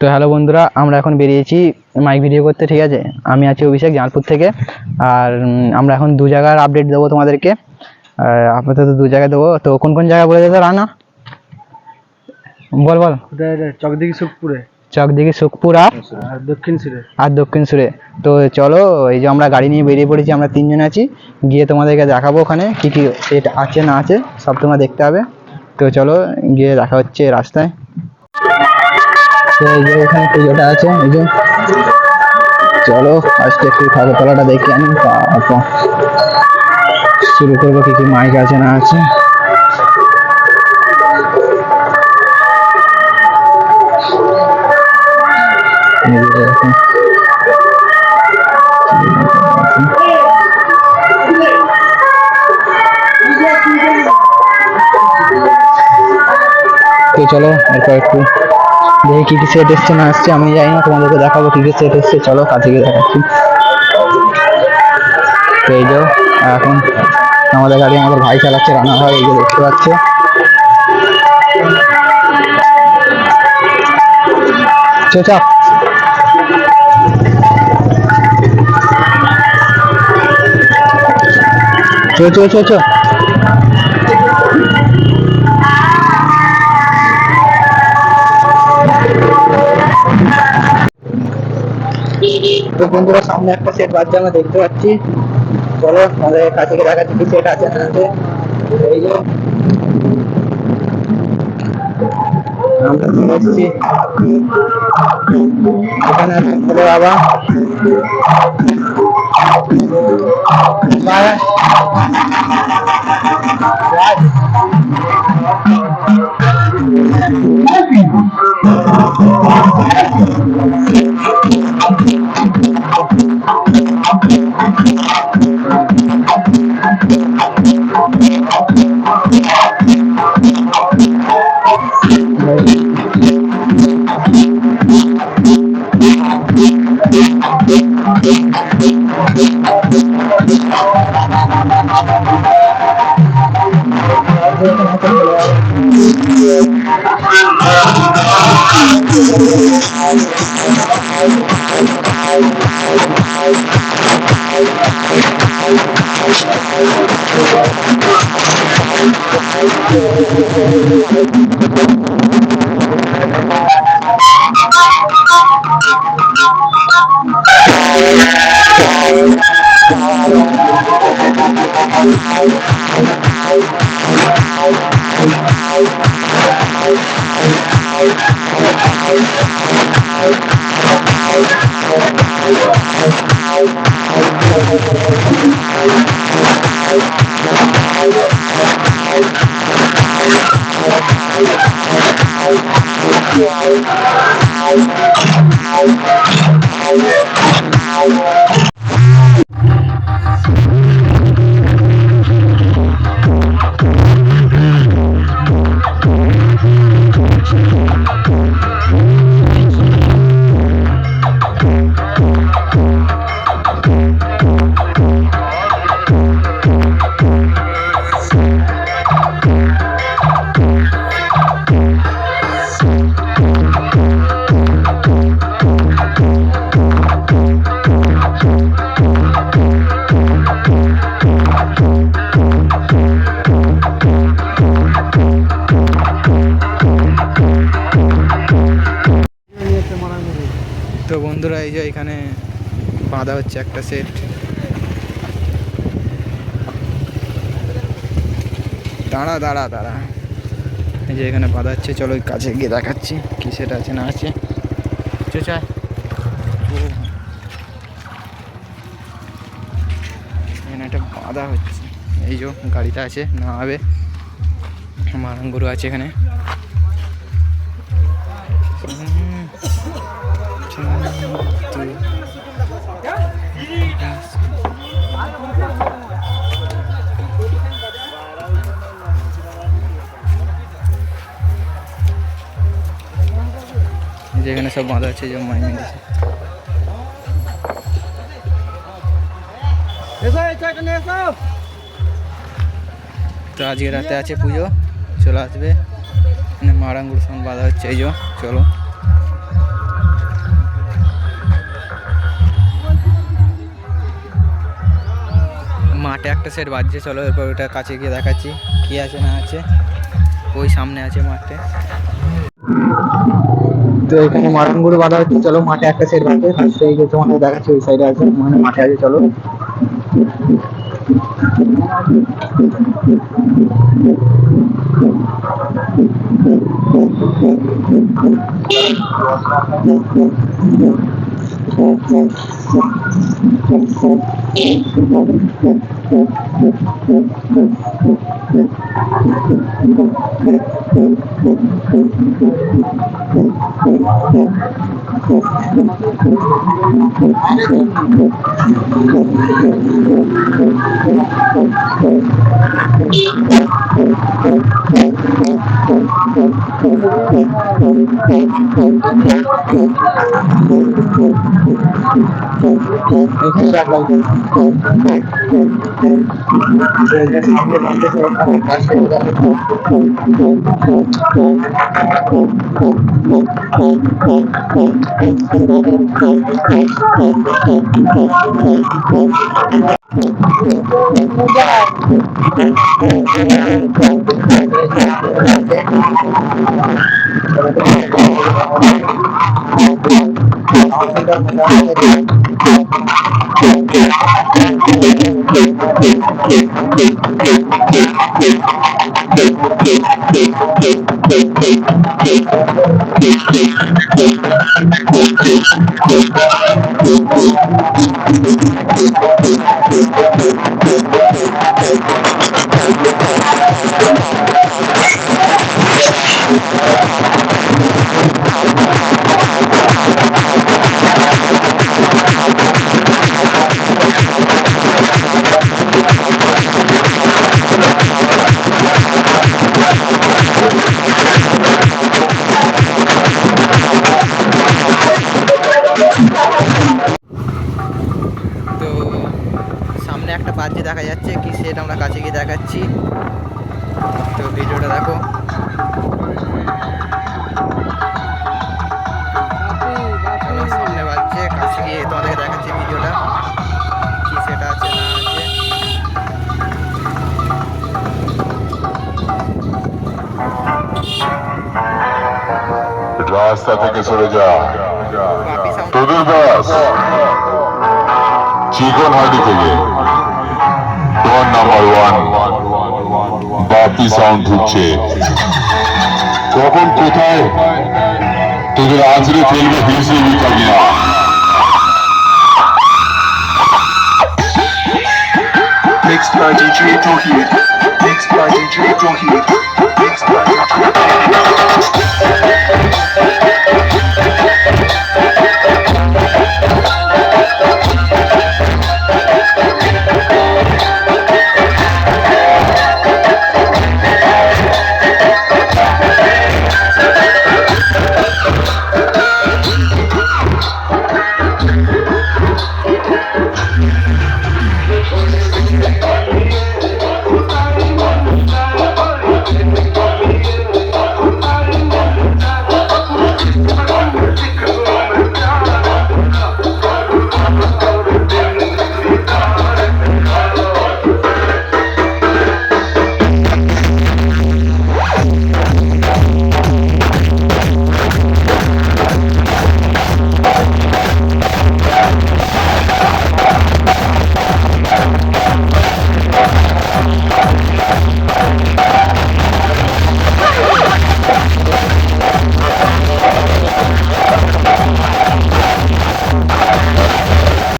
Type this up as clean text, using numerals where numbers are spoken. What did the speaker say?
তো হ্যালো বন্ধুরা, আমরা এখন বেরিয়েছি মাইক ভিডিও করতে। ঠিক আছে, আমি আছি অভিষেক জামালপুর থেকে। আর আমরা এখন দু জায়গার আপডেট দেবো তোমাদেরকে। আপাতত দু জায়গায় দেবো। তো কোন কোন জায়গা বলে দেবো রানা? বল বল। চকদিঘি সুখপুরে, চকদিঘি সুখপুর আর দক্ষিণ সুরে। তো চলো, এই যে আমরা গাড়ি নিয়ে বেরিয়ে পড়েছি, আমরা তিনজন আছি। গিয়ে তোমাদেরকে দেখাবো ওখানে কি কি সেট আছে না আছে, সব তোমরা দেখতে হবে। তো চলো গিয়ে দেখা হচ্ছে রাস্তায়। তো এই যে ওখানে পুজোটা আছে, এই যে চলো আজকে একটু ঠাকুরতলাটা দেখে আনি, তারপর শুরু করবো কি কি মাইক আছে না আছে। তো চলো এরপর একটু দেখি কি কি সেট এসছে না আসছে, আমি জানি না, তোমাদেরকে দেখাবো কি কি সেট এসছে। চলো কাছে গিয়ে দেখাচ্ছি। তো এই যে এখন আমাদের গাড়ি আমাদের ভাই চালাচ্ছে, রানা ভাই, এই যে দেখতে পাচ্ছে। চাপ চো। তো বন্ধুরা, সামনে একটা সেট বাজছে আমরা দেখতে পাচ্ছি। চলো আমাদের কাছে গিয়ে দেখাচ্ছি কি সেট আছে না আছে। এই যে আমরা চলে এসেছি এখানে। বাবা তো বন্ধুরা, এই যে এখানে বাঁধা হচ্ছে একটা সেট। দাঁড়া এই যে এখানে বাঁধা হচ্ছে। চলো কাছে গিয়ে দেখাচ্ছি কি সেট আছে না আছে। এখানে একটা বাঁধা হচ্ছে, এই যে গাড়িটা আছে না হবে, মারাঙ্গুরু আছে এখানে। যেখানে সব বাঁধা আছে, যে মাইনে দিচ্ছে। তো আজকে রাতে আছে পুজো, চলে আসবে। মারাঙ্গুর সঙ্গে বাঁধা হচ্ছে, এই যে চলো। একটা সেট বাজছে, চলো এরপর ওটা কাছে গিয়ে দেখাচ্ছি কি আছে না আছে। ওই সামনে আছে মাঠে, তো এখানে মারানগুলো বাঁধা হচ্ছে। চলো মাঠে একটা সেট বাজছে, ফার্স্ট থেকে তোমাদের দেখাচ্ছি। ওই সাইডে আছে, মানে মাঠে আছে, চলো। তো সামনে একটা বাজি দেখা যাচ্ছে, কি সেটা আমরা কাছে গিয়ে দেখাচ্ছি, তো ভিডিওটা দেখো। সামনে বাজছে, কাছে গিয়ে তোমাদেরকে দেখাচ্ছি ভিডিওটা, কি সেটা আছে না আছে। রাস্তা থেকে সরে যা। বাপি সাউন্ড তোদের দাস চিকন হাডি থেকে ডন নাম্বার 1 বাপি সাউন্ড ঢুকছে। কখন কোথায় তোদের আজরে ফেলবে হিসেবে বিকাবি না। Mixed by DJ Tohid. Mixed by DJ Tohid. Mixed by DJ Tohid.